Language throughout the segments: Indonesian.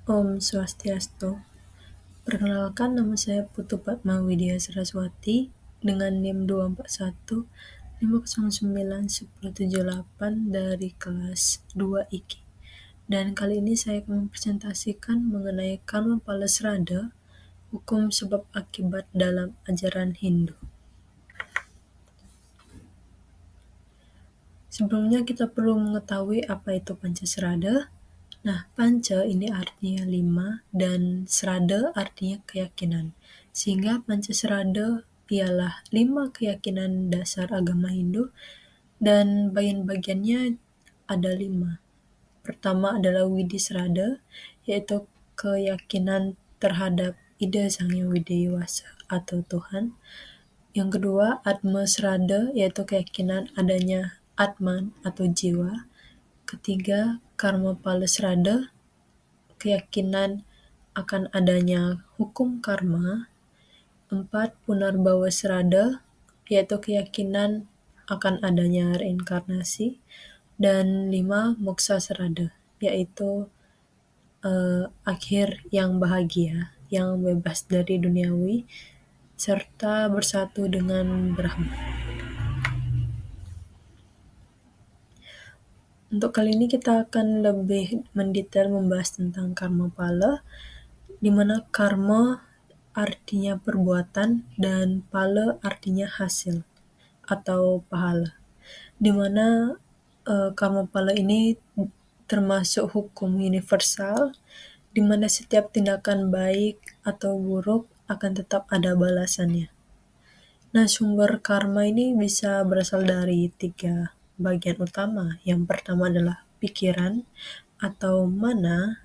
Om Swastiastu. Perkenalkan, nama saya Putu Padma Widya Saraswati dengan NIM 241 509 1078 dari kelas 2 IKI. Dan kali ini saya akan mempresentasikan mengenai karma pala srada, hukum sebab akibat dalam ajaran Hindu. Sebelumnya kita perlu mengetahui apa itu Pancasrada. Nah, panca ini artinya 5 dan srada artinya keyakinan. Sehingga Pancasrada ialah 5 keyakinan dasar agama Hindu dan bagian-bagiannya ada 5. Pertama adalah Widisrada, yaitu keyakinan terhadap ide Sang Hyang Widewasa atau Tuhan. Yang kedua, Atmasrada, yaitu keyakinan adanya Atman atau jiwa. Ketiga, Karma Palasrada, keyakinan akan adanya hukum karma. 4. Punarbawa Srada, yaitu keyakinan akan adanya reinkarnasi. Dan 5. Moksa Srada, yaitu akhir yang bahagia, yang bebas dari duniawi, serta bersatu dengan Brahma. Untuk kali ini kita akan lebih mendetail membahas tentang karma pala, di mana karma artinya perbuatan dan pala artinya hasil atau pahala. Di mana karma pala ini termasuk hukum universal, di mana setiap tindakan baik atau buruk akan tetap ada balasannya. Nah, sumber karma ini bisa berasal dari 3 bagian utama. Yang pertama adalah pikiran atau mana,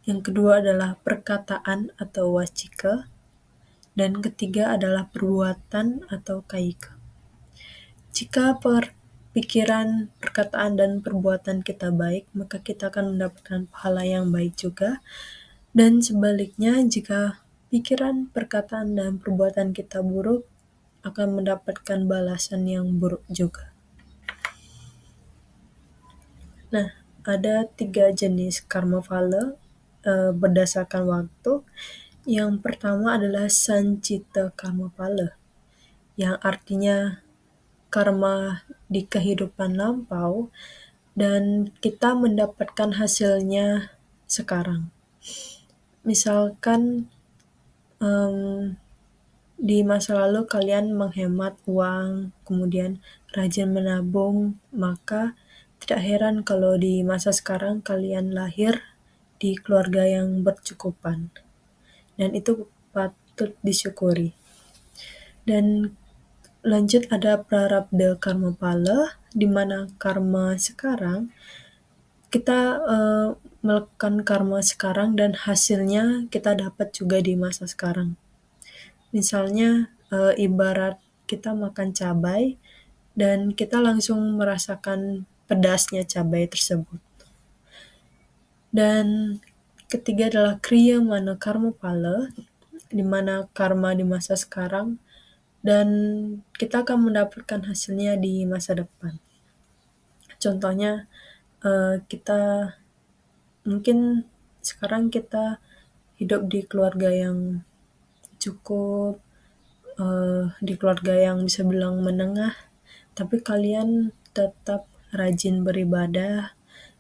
yang kedua adalah perkataan atau wacika, dan ketiga adalah perbuatan atau kaika. Jika pikiran, perkataan, dan perbuatan kita baik, maka kita akan mendapatkan pahala yang baik juga. Dan sebaliknya, jika pikiran, perkataan, dan perbuatan kita buruk, akan mendapatkan balasan yang buruk juga. Nah, ada 3 jenis karma phala berdasarkan waktu. Yang pertama adalah Sancita karma phala, yang artinya karma di kehidupan lampau dan kita mendapatkan hasilnya sekarang. Misalkan di masa lalu kalian menghemat uang, kemudian rajin menabung, maka tidak heran kalau di masa sekarang kalian lahir di keluarga yang bercukupan. Dan itu patut disyukuri. Dan lanjut ada Prarabdha karma phala, di mana karma sekarang kita melakukan karma sekarang dan hasilnya kita dapat juga di masa sekarang. Misalnya ibarat kita makan cabai dan kita langsung merasakan pedasnya cabai tersebut. Dan ketiga adalah Kriya Mana karma phala, di mana karma di masa sekarang dan kita akan mendapatkan hasilnya di masa depan. Contohnya kita mungkin sekarang kita hidup di keluarga yang cukup, di keluarga yang bisa bilang menengah, tapi kalian tetap rajin beribadah,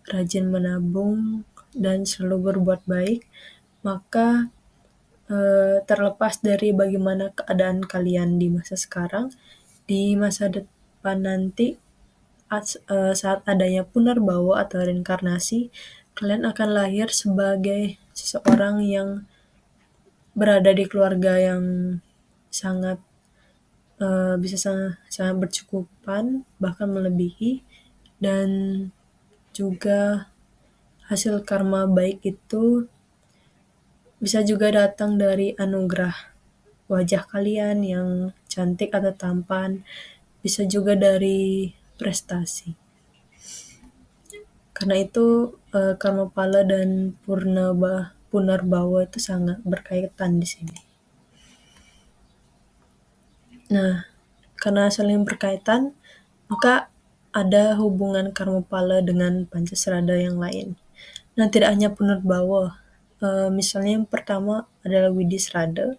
rajin menabung, dan selalu berbuat baik, maka terlepas dari bagaimana keadaan kalian di masa sekarang, di masa depan nanti saat adanya punarbawa atau reinkarnasi, kalian akan lahir sebagai seseorang yang berada di keluarga yang sangat bisa sangat bercukupan, bahkan melebihi, dan juga hasil karma baik itu bisa juga datang dari anugerah wajah kalian yang cantik atau tampan, bisa juga dari prestasi. Karena itu karma phala dan punarbawa itu sangat berkaitan di sini. Nah, karena saling berkaitan, maka ada hubungan karma phala dengan Pancasrada yang lain. Nah, tidak hanya punarbawa, Misalnya yang pertama adalah Widisrada,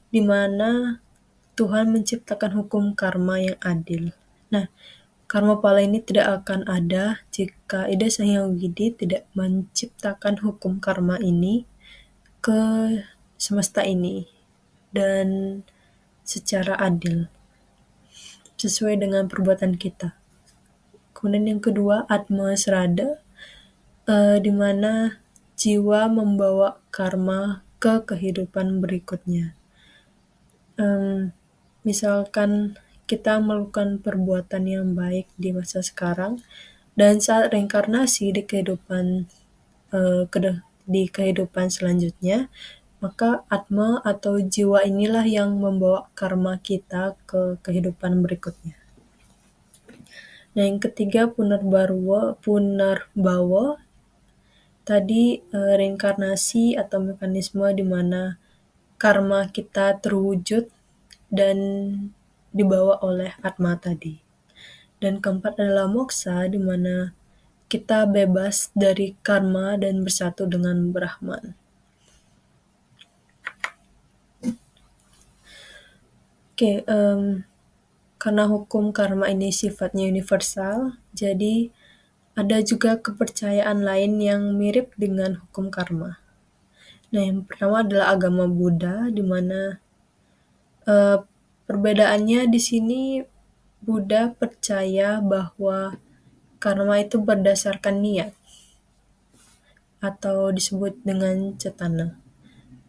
di mana Tuhan menciptakan hukum karma yang adil. Nah, karma pala ini tidak akan ada jika Ida Sang Hyang Widi tidak menciptakan hukum karma ini ke semesta ini dan secara adil sesuai dengan perbuatan kita. Kemudian yang kedua, Atma Srada, di mana jiwa membawa karma ke kehidupan berikutnya. Misalkan kita melakukan perbuatan yang baik di masa sekarang, dan saat reinkarnasi di kehidupan selanjutnya, maka Atma atau jiwa inilah yang membawa karma kita ke kehidupan berikutnya. Nah, yang ketiga Punarbawa, tadi reinkarnasi atau mekanisme di mana karma kita terwujud dan dibawa oleh Atma tadi. Dan keempat adalah Moksa, di mana kita bebas dari karma dan bersatu dengan Brahman. Oke, karena hukum karma ini sifatnya universal, jadi ada juga kepercayaan lain yang mirip dengan hukum karma. Nah, yang pertama adalah agama Buddha, di mana perbedaannya di sini Buddha percaya bahwa karma itu berdasarkan niat atau disebut dengan cetana.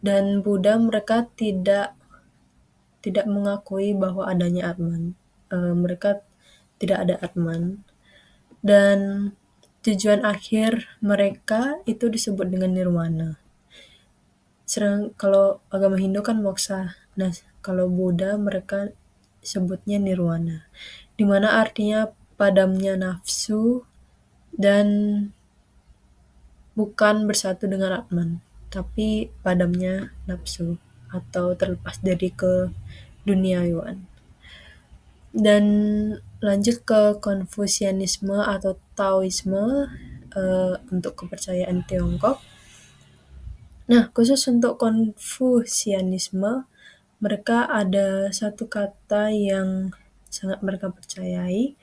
Dan Buddha mereka tidak mengakui bahwa adanya Atman. Mereka tidak ada Atman. Dan tujuan akhir mereka itu disebut dengan nirwana. Sedang kalau agama Hindu kan moksa. Nah, kalau Buddha mereka sebutnya nirwana, di mana artinya padamnya nafsu dan bukan bersatu dengan Atman, tapi padamnya nafsu atau terlepas dari keduniawian. Dan lanjut ke Konfusianisme atau Taoisme untuk kepercayaan Tiongkok. Nah, khusus untuk Konfusianisme, mereka ada satu kata yang sangat mereka percayai,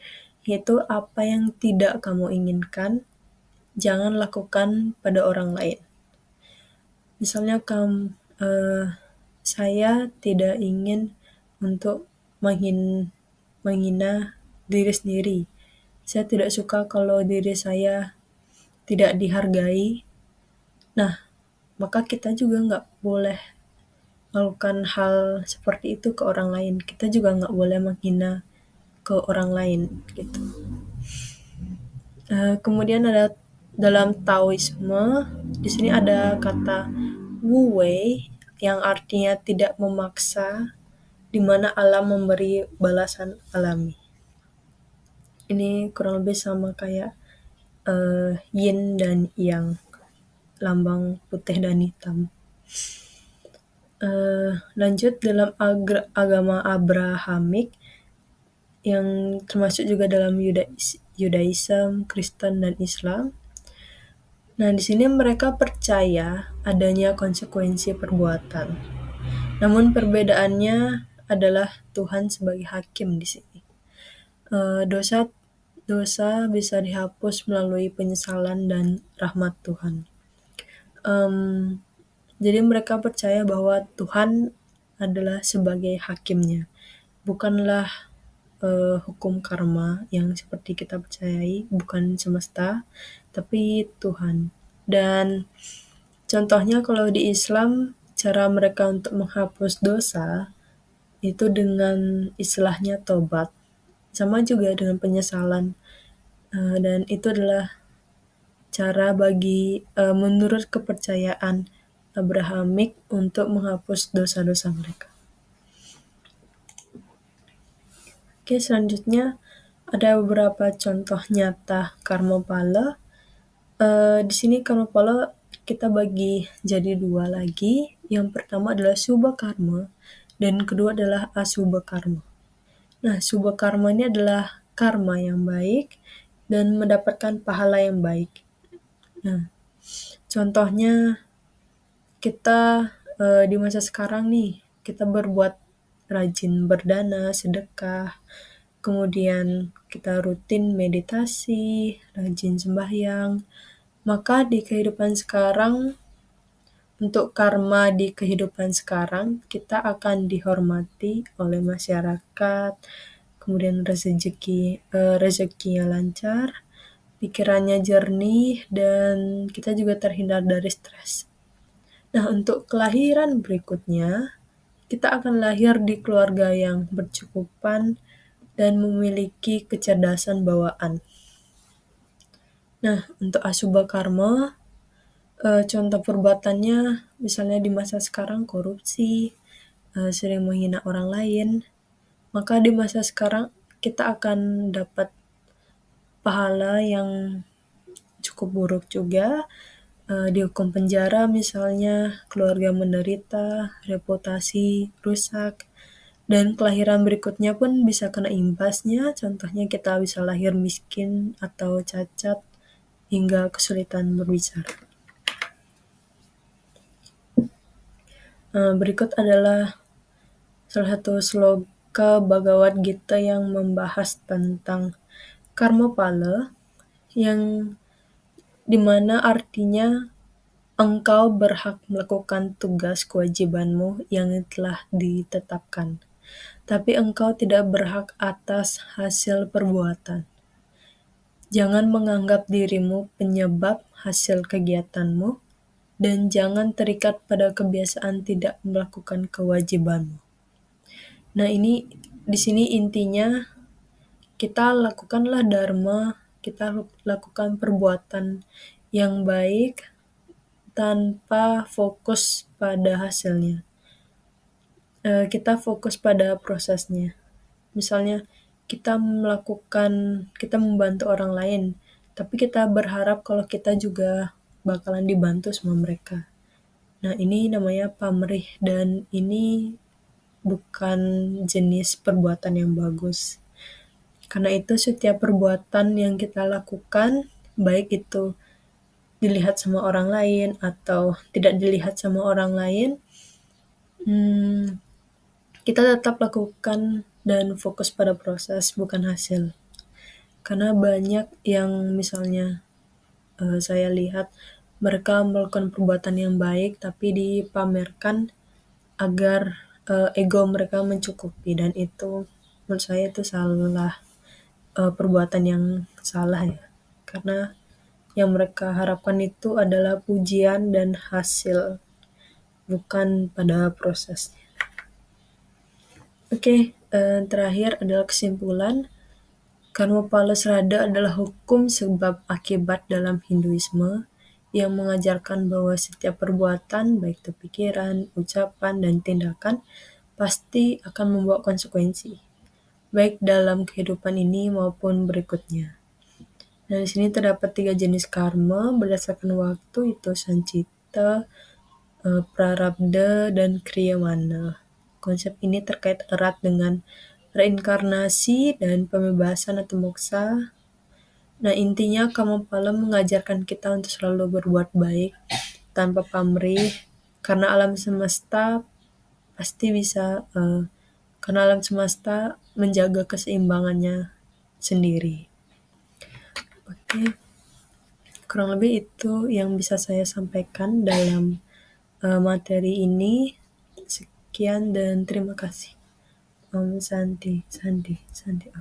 yaitu apa yang tidak kamu inginkan, jangan lakukan pada orang lain. Misalnya saya tidak ingin untuk menghina diri sendiri. Saya tidak suka kalau diri saya tidak dihargai. Nah, maka kita juga nggak boleh melakukan hal seperti itu ke orang lain. Kita juga nggak boleh menghina ke orang lain gitu. Kemudian ada dalam Taoisme, di sini ada kata Wu Wei yang artinya tidak memaksa, di mana alam memberi balasan alami. Ini kurang lebih sama kayak yin dan yang, lambang putih dan hitam. Lanjut dalam agama Abrahamik yang termasuk juga dalam Judaism, Kristen dan Islam. Nah, di sini mereka percaya adanya konsekuensi perbuatan. Namun perbedaannya adalah Tuhan sebagai hakim di sini. Dosa bisa dihapus melalui penyesalan dan rahmat Tuhan. Jadi mereka percaya bahwa Tuhan adalah sebagai hakimnya, bukanlah hukum karma yang seperti kita percayai, bukan semesta, tapi Tuhan. Dan contohnya kalau di Islam, cara mereka untuk menghapus dosa itu dengan istilahnya tobat, sama juga dengan penyesalan. Dan itu adalah cara bagi menurut kepercayaan Abrahamik untuk menghapus dosa-dosa mereka. Oke, selanjutnya ada beberapa contoh nyata karma pala. Di sini karma pala kita bagi jadi dua lagi. Yang pertama adalah subha karma dan kedua adalah asubha karma. Nah, subha karma ini adalah karma yang baik dan mendapatkan pahala yang baik. Nah, contohnya kita di masa sekarang nih, kita berbuat rajin berdana, sedekah, kemudian kita rutin meditasi, rajin sembahyang, maka di kehidupan sekarang, untuk karma di kehidupan sekarang, kita akan dihormati oleh masyarakat, kemudian rezekinya lancar, pikirannya jernih, dan kita juga terhindar dari stres. Nah, untuk kelahiran berikutnya, kita akan lahir di keluarga yang berkecukupan dan memiliki kecerdasan bawaan. Nah, untuk asubha karma, contoh perbuatannya misalnya di masa sekarang korupsi, sering menghina orang lain, maka di masa sekarang kita akan dapat pahala yang cukup buruk juga, dihukum penjara misalnya, keluarga menderita, reputasi rusak, dan kelahiran berikutnya pun bisa kena imbasnya, contohnya kita bisa lahir miskin atau cacat hingga kesulitan berbicara. Berikut adalah salah satu sloka Bhagavad Gita yang membahas tentang karma pala, yang dimana artinya engkau berhak melakukan tugas kewajibanmu yang telah ditetapkan, tapi engkau tidak berhak atas hasil perbuatan. Jangan menganggap dirimu penyebab hasil kegiatanmu, dan jangan terikat pada kebiasaan tidak melakukan kewajibanmu. Nah, ini di sini intinya kita lakukanlah dharma, kita lakukan perbuatan yang baik tanpa fokus pada hasilnya. Kita fokus pada prosesnya. Misalnya kita membantu orang lain, tapi kita berharap kalau kita juga bakalan dibantu sama mereka. Nah, ini namanya pamrih, dan ini bukan jenis perbuatan yang bagus. Karena itu setiap perbuatan yang kita lakukan, baik itu dilihat sama orang lain atau tidak dilihat sama orang lain, kita tetap lakukan dan fokus pada proses, bukan hasil. Karena banyak yang misalnya saya lihat mereka melakukan perbuatan yang baik tapi dipamerkan agar ego mereka mencukupi, dan itu menurut saya itu salah, perbuatan yang salah ya. Karena yang mereka harapkan itu adalah pujian dan hasil, bukan pada prosesnya. Oke, terakhir adalah kesimpulan. Karma pala srada adalah hukum sebab akibat dalam Hinduisme yang mengajarkan bahwa setiap perbuatan, baik itu pikiran, ucapan, dan tindakan, pasti akan membawa konsekuensi, baik dalam kehidupan ini maupun berikutnya. Nah, di sini terdapat 3 jenis karma berdasarkan waktu, itu sancita, prarabdha, dan kriyamana. Konsep ini terkait erat dengan reinkarnasi dan pembebasan atau moksa. Nah, intinya karma pala mengajarkan kita untuk selalu berbuat baik tanpa pamrih, karena alam semesta menjaga keseimbangannya sendiri. Oke, kurang lebih itu yang bisa saya sampaikan dalam materi ini. Sekian dan terima kasih. Om Santi, Santi, Santi.